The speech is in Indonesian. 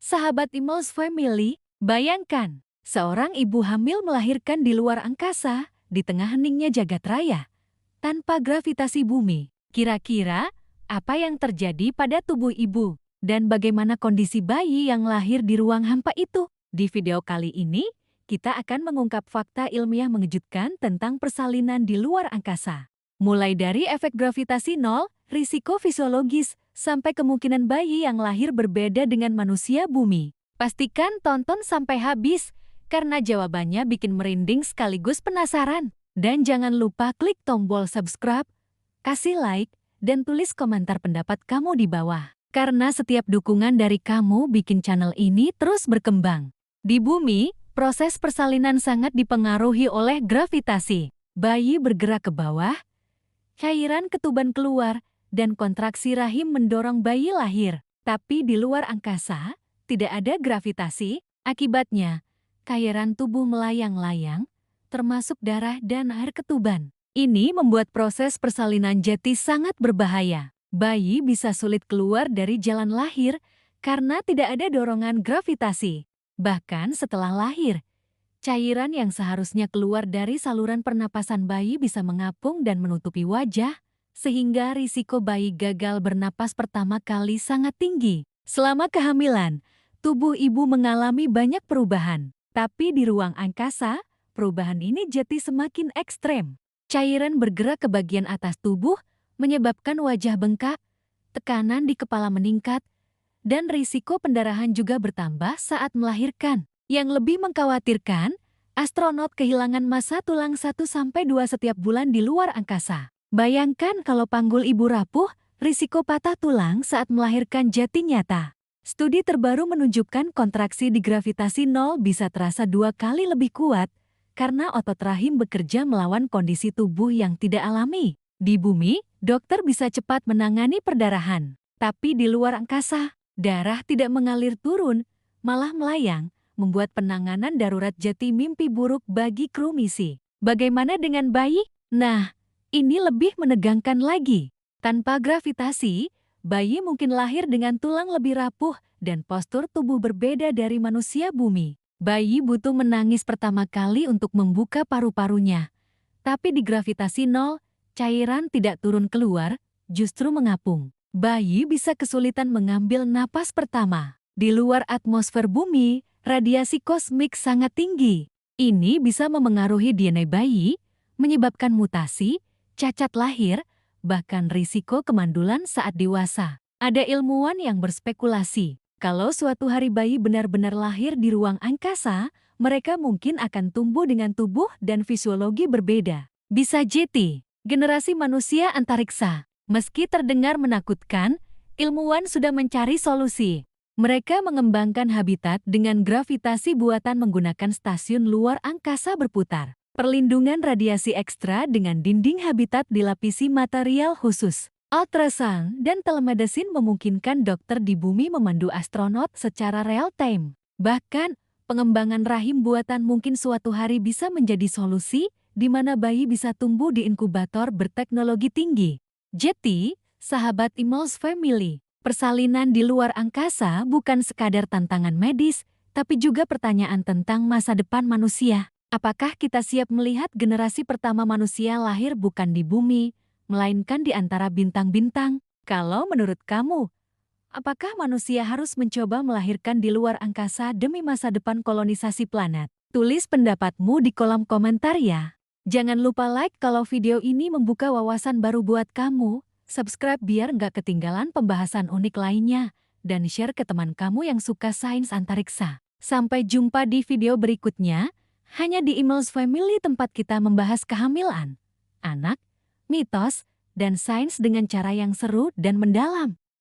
Sahabat Imals Family, bayangkan, seorang ibu hamil melahirkan di luar angkasa, di tengah heningnya jagat raya, tanpa gravitasi bumi. Kira-kira, apa yang terjadi pada tubuh ibu? Dan bagaimana kondisi bayi yang lahir di ruang hampa itu? Di video kali ini, kita akan mengungkap fakta ilmiah mengejutkan tentang persalinan di luar angkasa. Mulai dari efek gravitasi nol, risiko fisiologis, sampai kemungkinan bayi yang lahir berbeda dengan manusia bumi. Pastikan tonton sampai habis, karena jawabannya bikin merinding sekaligus penasaran. Dan jangan lupa klik tombol subscribe, kasih like, dan tulis komentar pendapat kamu di bawah. Karena setiap dukungan dari kamu bikin channel ini terus berkembang. Di bumi, proses persalinan sangat dipengaruhi oleh gravitasi. Bayi bergerak ke bawah, cairan ketuban keluar, dan kontraksi rahim mendorong bayi lahir. Tapi di luar angkasa, tidak ada gravitasi. Akibatnya, cairan tubuh melayang-layang, termasuk darah dan air ketuban. Ini membuat proses persalinan jati sangat berbahaya. Bayi bisa sulit keluar dari jalan lahir karena tidak ada dorongan gravitasi. Bahkan setelah lahir, cairan yang seharusnya keluar dari saluran pernapasan bayi bisa mengapung dan menutupi wajah, sehingga risiko bayi gagal bernapas pertama kali sangat tinggi. Selama kehamilan, tubuh ibu mengalami banyak perubahan. Tapi di ruang angkasa, perubahan ini jadi semakin ekstrem. Cairan bergerak ke bagian atas tubuh, menyebabkan wajah bengkak, tekanan di kepala meningkat, dan risiko pendarahan juga bertambah saat melahirkan. Yang lebih mengkhawatirkan, astronot kehilangan massa tulang 1-2 setiap bulan di luar angkasa. Bayangkan kalau panggul ibu rapuh, risiko patah tulang saat melahirkan jadi nyata. Studi terbaru menunjukkan kontraksi di gravitasi nol bisa terasa 2 kali lebih kuat karena otot rahim bekerja melawan kondisi tubuh yang tidak alami. Di bumi, dokter bisa cepat menangani perdarahan. Tapi di luar angkasa, darah tidak mengalir turun, malah melayang, membuat penanganan darurat jadi mimpi buruk bagi kru misi. Bagaimana dengan bayi? Nah, ini lebih menegangkan lagi. Tanpa gravitasi, bayi mungkin lahir dengan tulang lebih rapuh dan postur tubuh berbeda dari manusia bumi. Bayi butuh menangis pertama kali untuk membuka paru-parunya. Tapi di gravitasi nol, cairan tidak turun keluar, justru mengapung. Bayi bisa kesulitan mengambil napas pertama. Di luar atmosfer bumi, radiasi kosmik sangat tinggi. Ini bisa memengaruhi DNA bayi, menyebabkan mutasi, cacat lahir, bahkan risiko kemandulan saat dewasa. Ada ilmuwan yang berspekulasi, kalau suatu hari bayi benar-benar lahir di ruang angkasa, mereka mungkin akan tumbuh dengan tubuh dan fisiologi berbeda. Bisa jadi generasi manusia antariksa. Meski terdengar menakutkan, ilmuwan sudah mencari solusi. Mereka mengembangkan habitat dengan gravitasi buatan menggunakan stasiun luar angkasa berputar. Perlindungan radiasi ekstra dengan dinding habitat dilapisi material khusus. Ultrasound dan telemedicine memungkinkan dokter di bumi memandu astronot secara real-time. Bahkan, pengembangan rahim buatan mungkin suatu hari bisa menjadi solusi di mana bayi bisa tumbuh di inkubator berteknologi tinggi. Jadi, sahabat Imals Family, persalinan di luar angkasa bukan sekadar tantangan medis, tapi juga pertanyaan tentang masa depan manusia. Apakah kita siap melihat generasi pertama manusia lahir bukan di bumi, melainkan di antara bintang-bintang? Kalau menurut kamu, apakah manusia harus mencoba melahirkan di luar angkasa demi masa depan kolonisasi planet? Tulis pendapatmu di kolom komentar ya. Jangan lupa like kalau video ini membuka wawasan baru buat kamu, subscribe biar nggak ketinggalan pembahasan unik lainnya, dan share ke teman kamu yang suka sains antariksa. Sampai jumpa di video berikutnya, hanya di Imals Family tempat kita membahas kehamilan, anak, mitos, dan sains dengan cara yang seru dan mendalam.